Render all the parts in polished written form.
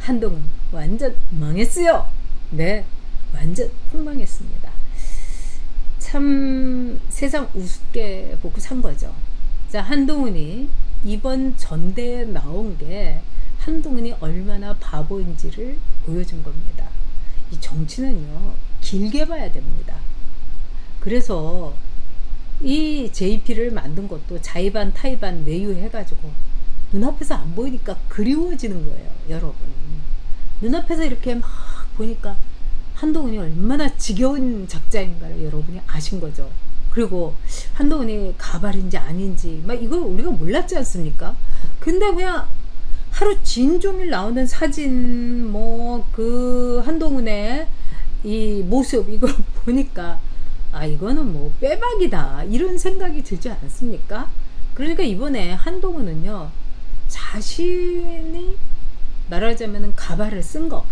한동훈 완전 망했어요. 네, 완전 폭망했습니다. 참 세상 우습게 보고 산 거죠. 자, 한동훈이 이번 전대에 나온 게 한동훈이 얼마나 바보인지를 보여준 겁니다. 이 정치는요, 길게 봐야 됩니다. 그래서 이 JP를 만든 것도 자의반 타의반 외유해가지고 눈앞에서 안 보이니까 그리워지는 거예요, 여러분. 눈앞에서 이렇게 막 보니까 한동훈이 얼마나 지겨운 작자인가를 여러분이 아신 거죠. 그리고 한동훈이 가발인지 아닌지 막 이걸 우리가 몰랐지 않습니까? 근데 그냥 하루 진종일 나오는 사진 뭐 그 한동훈의 이 모습 이걸 보니까 아 이거는 뭐 빼박이다 이런 생각이 들지 않습니까? 그러니까 이번에 한동훈은요 자신이 말하자면 가발을 쓴 거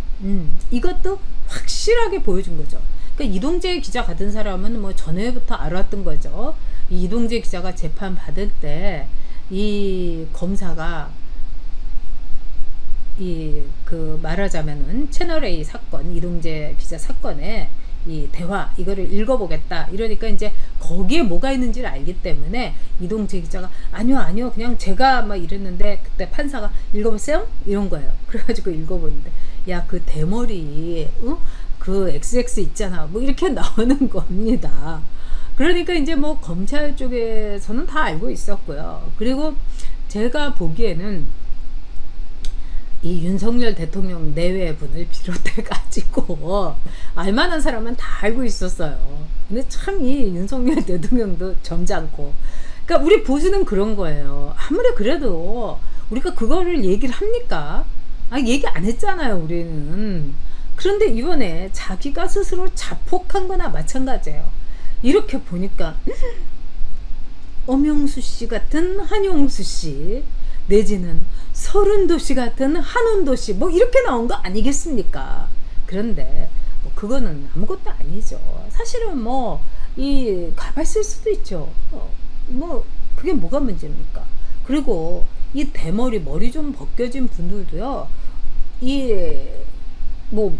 이것도 확실하게 보여준 거죠. 그러니까 이동재 기자 같은 사람은 뭐 전에부터 알았던 거죠. 이 이동재 기자가 재판 받을 때 이 검사가 이 그 말하자면은 채널A 사건 이동재 기자 사건에 이 대화 이거를 읽어보겠다 이러니까 이제 거기에 뭐가 있는지를 알기 때문에 이동재 기자가 아니요 그냥 제가 막 이랬는데 그때 판사가 읽어보세요 이런 거예요. 그래가지고 읽어보는데 야 그 대머리 그 XX 있잖아 뭐 이렇게 나오는 겁니다. 그러니까 이제 뭐 검찰 쪽에서는 다 알고 있었고요. 그리고 제가 보기에는 이 윤석열 대통령 내외분을 비롯해가지고 알만한 사람은 다 알고 있었어요. 근데 참 이 윤석열 대통령도 점잖고 그러니까 우리 보수는 그런 거예요. 아무리 그래도 우리가 그거를 얘기를 합니까? 아 얘기 안 했잖아요 우리는. 그런데 이번에 자기가 스스로 자폭한 거나 마찬가지예요. 이렇게 보니까 엄영수 씨 같은 한용수 씨 내지는 서른도 씨 같은 한운도 씨 뭐 이렇게 나온 거 아니겠습니까? 그런데 뭐 그거는 아무것도 아니죠. 사실은 뭐 이 가발 쓸 수도 있죠. 뭐 그게 뭐가 문제입니까? 그리고 이 대머리 머리 좀 벗겨진 분들도요. 이 뭐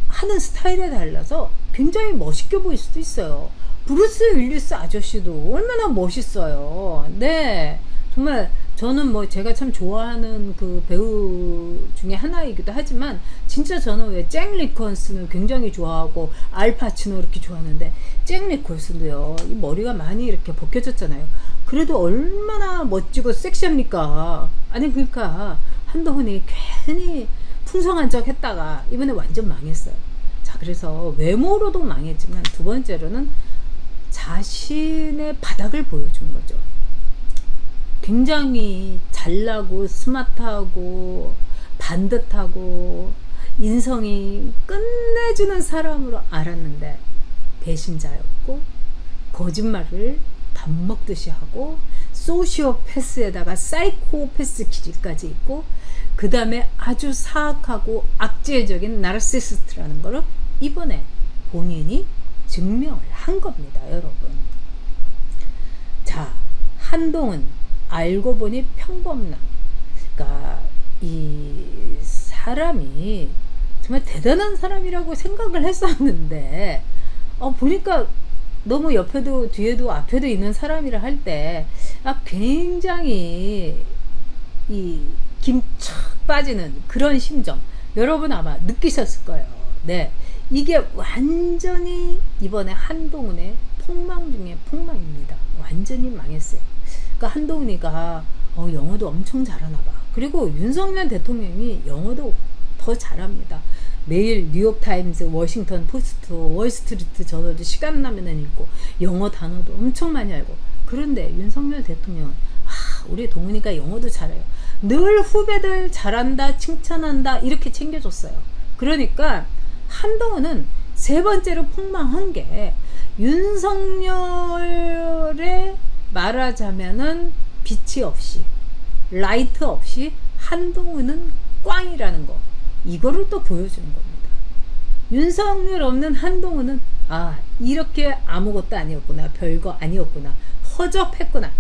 하는 스타일에 달라서 굉장히 멋있게 보일 수도 있어요. 브루스 윌리스 아저씨도 얼마나 멋있어요. 네. 정말 저는 뭐 제가 참 좋아하는 그 배우 중에 하나이기도 하지만 진짜 저는 왜 잭 니콜슨을 굉장히 좋아하고 알파치노 이렇게 좋아하는데 잭 니콜슨도요 이 머리가 많이 이렇게 벗겨졌잖아요. 그래도 얼마나 멋지고 섹시합니까? 아니 그러니까 한동훈이 괜히 풍성한 척 했다가 이번에 완전 망했어요. 자 그래서 외모로도 망했지만 두 번째로는 자신의 바닥을 보여준 거죠. 굉장히 잘나고 스마트하고 반듯하고 인성이 끝내주는 사람으로 알았는데 배신자였고 거짓말을 밥 먹듯이 하고 소시오패스에다가 사이코패스 기질까지 있고 그 다음에 아주 사악하고 악재적인 나르시시스트라는 걸 이번에 본인이 증명을 한 겁니다 여러분. 자 한동훈 알고 보니 평범남. 그러니까 이 사람이 정말 대단한 사람이라고 생각을 했었는데 보니까 너무 옆에도 뒤에도 앞에도 있는 사람이라 할 때 굉장히 이 김착 빠지는 그런 심정 여러분 아마 느끼셨을 거예요. 네, 이게 완전히 이번에 한동훈의 폭망 중에 폭망입니다. 완전히 망했어요. 그러니까 한동훈이가 영어도 엄청 잘하나 봐. 그리고 윤석열 대통령이 영어도 더 잘합니다. 매일 뉴욕타임즈, 워싱턴 포스트, 월스트리트 저널도 시간 나면은 읽고 영어 단어도 엄청 많이 알고. 그런데 윤석열 대통령은 우리 동훈이가 영어도 잘해요. 늘 후배들 잘한다, 칭찬한다 이렇게 챙겨줬어요. 그러니까 한동훈은 세 번째로 폭망한 게 윤석열의 말하자면은 빛이 없이 라이트 없이 한동훈은 꽝이라는 거 이거를 또 보여주는 겁니다. 윤석열 없는 한동훈은 이렇게 아무것도 아니었구나 별거 아니었구나 허접했구나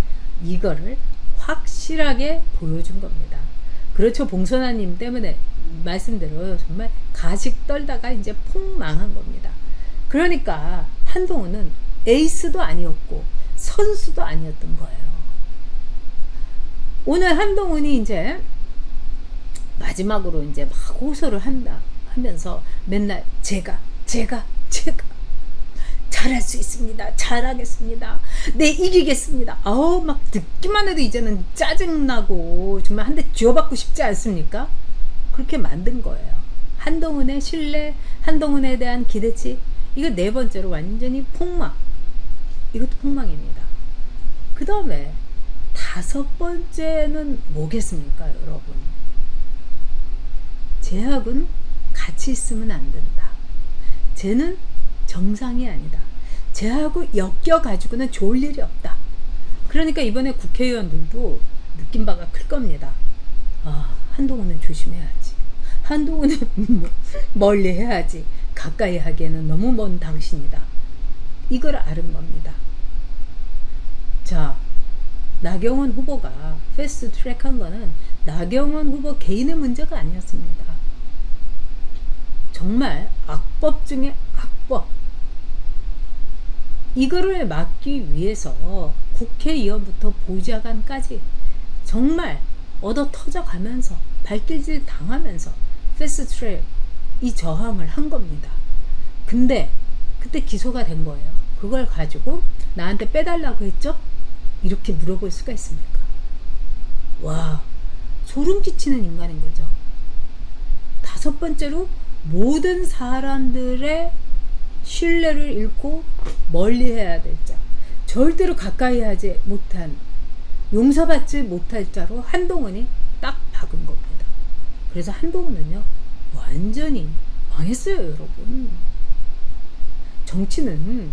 이거를 확실하게 보여준 겁니다. 그렇죠 봉선아님 때문에 말씀대로 정말 가식 떨다가 이제 폭망한 겁니다. 그러니까 한동훈은 에이스도 아니었고 선수도 아니었던 거예요. 오늘 한동훈이 이제 마지막으로 이제 막 호소를 하면서 맨날 제가 잘할 수 있습니다. 잘하겠습니다. 네, 이기겠습니다. 아우, 막 듣기만 해도 이제는 짜증나고 정말 한 대 쥐어받고 싶지 않습니까? 그렇게 만든 거예요. 한동훈의 신뢰, 한동훈에 대한 기대치, 이거 네 번째로 완전히 폭망. 이것도 폭망입니다. 그 다음에 다섯 번째는 뭐겠습니까, 여러분? 쟤하고는 같이 있으면 안 된다. 쟤는 정상이 아니다. 쟤하고 엮여가지고는 좋을 일이 없다. 그러니까 이번에 국회의원들도 느낀 바가 클 겁니다. 아, 한동훈은 조심해야지. 한동훈은 멀리 해야지. 가까이 하기에는 너무 먼 당신이다. 이걸 아는 겁니다. 자, 나경원 후보가 패스트 트랙한 거는 나경원 후보 개인의 문제가 아니었습니다. 정말 악법 중에 악법. 이거를 막기 위해서 국회의원부터 보좌관까지 정말 얻어 터져 가면서 발길질 당하면서 패스트 트랙 이 저항을 한 겁니다. 근데 그때 기소가 된 거예요. 그걸 가지고 나한테 빼달라고 했죠? 이렇게 물어볼 수가 있습니까? 와, 소름 끼치는 인간인 거죠. 다섯 번째로 모든 사람들의 신뢰를 잃고 멀리해야 될 자, 절대로 가까이 하지 못한, 용서받지 못할 자로 한동훈이 딱 박은 겁니다. 그래서 한동훈은요 완전히 망했어요, 여러분. 정치는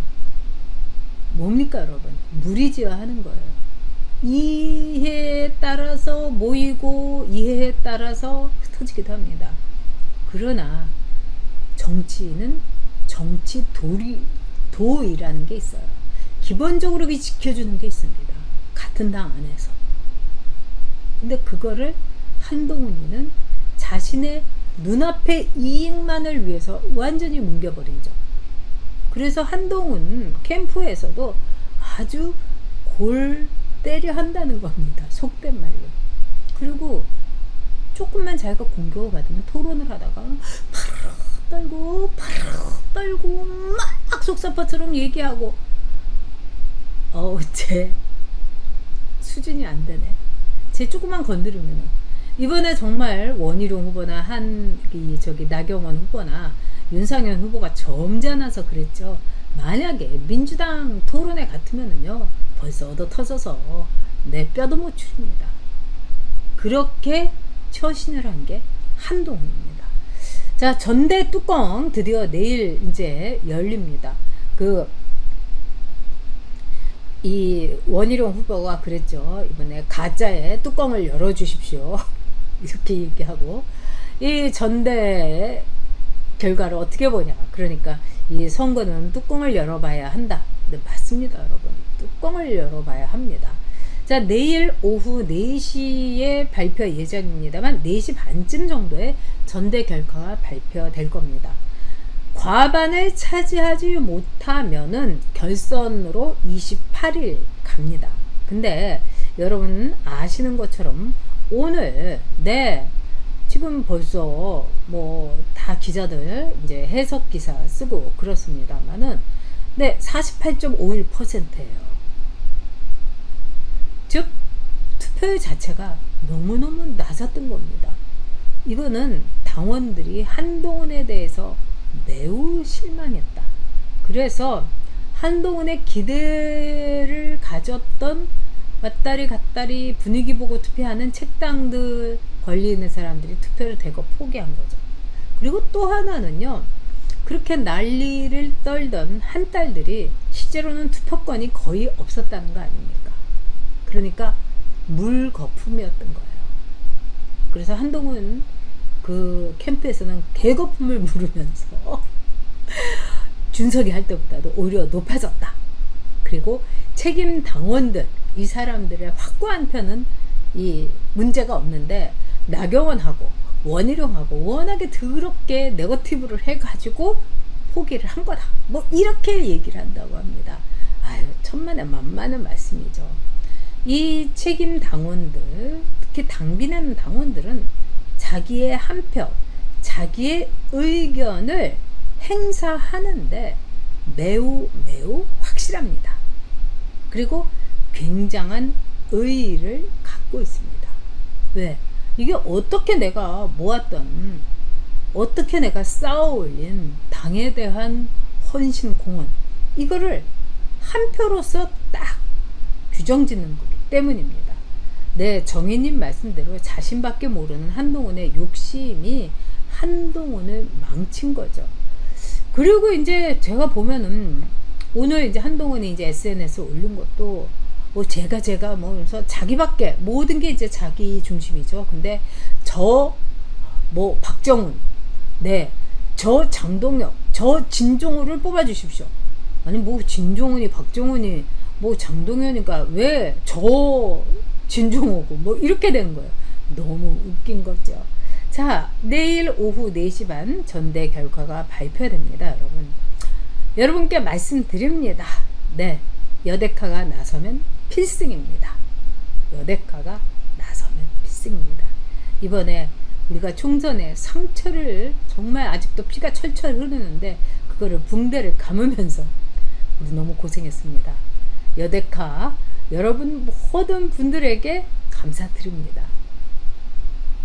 뭡니까, 여러분? 무리지어하는 거예요. 이해에 따라서 모이고 이해에 따라서 흩어지기도 합니다. 그러나 정치는 정치 도이라는 게 있어요. 기본적으로 지켜주는 게 있습니다. 같은 당 안에서. 근데 그거를 한동훈이는 자신의 눈앞의 이익만을 위해서 완전히 뭉겨버린 점. 그래서 한동훈 캠프에서도 아주 골 때려 한다는 겁니다. 속된 말로. 그리고 조금만 자기가 공격을 받으면 토론을 하다가 파르르 떨고 막 속사파처럼 얘기하고, 쟤 수준이 안 되네. 쟤 조금만 건드리면은 이번에 정말 원희룡 후보나 나경원 후보나 윤상현 후보가 점잖아서 그랬죠. 만약에 민주당 토론회 같으면은요 벌써 얻어 터져서 내 뼈도 못 추립니다. 그렇게 처신을 한 게 한동훈입니다. 자, 전대 뚜껑 드디어 내일 이제 열립니다. 이 원희룡 후보가 그랬죠. 이번에 가짜의 뚜껑을 열어주십시오. 이렇게 얘기하고, 이 전대 결과를 어떻게 보냐. 그러니까 이 선거는 뚜껑을 열어봐야 한다. 네, 맞습니다, 여러분. 뚜껑을 열어봐야 합니다. 자, 내일 오후 4시에 발표 예정입니다만 4시 반쯤 정도에 전대 결과가 발표될 겁니다. 과반을 차지하지 못하면은 결선으로 28일 갑니다. 근데 여러분 아시는 것처럼 오늘 지금 벌써 뭐 다 기자들 이제 해석 기사 쓰고 그렇습니다만은 48.51%예요. 즉 투표율 자체가 너무너무 낮았던 겁니다. 이거는 당원들이 한동훈에 대해서 매우 실망했다. 그래서 한동훈의 기대를 가졌던 왔다리 갔다리 분위기 보고 투표하는 책당들 권리 있는 사람들이 투표를 대거 포기한 거죠. 그리고 또 하나는요, 그렇게 난리를 떨던 한딸들이 실제로는 투표권이 거의 없었다는 거 아닙니까? 그러니까 물거품이었던 거예요. 그래서 한동훈 그 캠프에서는 개거품을 물으면서 준석이 할 때보다도 오히려 높아졌다. 그리고 책임 당원들, 이 사람들의 확고한 편은 이 문제가 없는데 나경원하고 원희룡하고 워낙에 더럽게 네거티브를 해가지고 포기를 한 거다. 뭐 이렇게 얘기를 한다고 합니다. 아유, 천만에 만만한 말씀이죠. 이 책임 당원들, 특히 당비하는 당원들은 자기의 한 표, 자기의 의견을 행사하는데 매우 확실합니다. 그리고 굉장한 의의를 갖고 있습니다. 왜? 이게 어떻게 내가 모았던, 어떻게 내가 쌓아올린 당에 대한 헌신 공헌, 이거를 한 표로서 딱 규정짓는 거기 때문입니다. 네, 정희님 말씀대로 자신밖에 모르는 한동훈의 욕심이 한동훈을 망친 거죠. 그리고 이제 제가 보면은 오늘 이제 한동훈이 이제 SNS에 올린 것도 뭐 제가 뭐 그래서 자기밖에 모든 게 이제 자기 중심이죠. 근데 저 뭐 박정훈, 네, 저 장동혁, 저 진종호를 뽑아주십시오. 아니 뭐 진종훈이 박정훈이 뭐 장동현이니까 왜 저 진종호고 뭐 이렇게 된 거예요. 너무 웃긴 거죠. 자, 내일 오후 4시 반 전대 결과가 발표됩니다. 여러분께 말씀드립니다. 네, 여대카가 나서면 필승입니다. 여대카가 나서면 필승입니다. 이번에 우리가 총선에 상처를 정말 아직도 피가 철철 흐르는데 그거를 붕대를 감으면서 우리 너무 고생했습니다. 여대카 여러분 모든 분들에게 감사드립니다.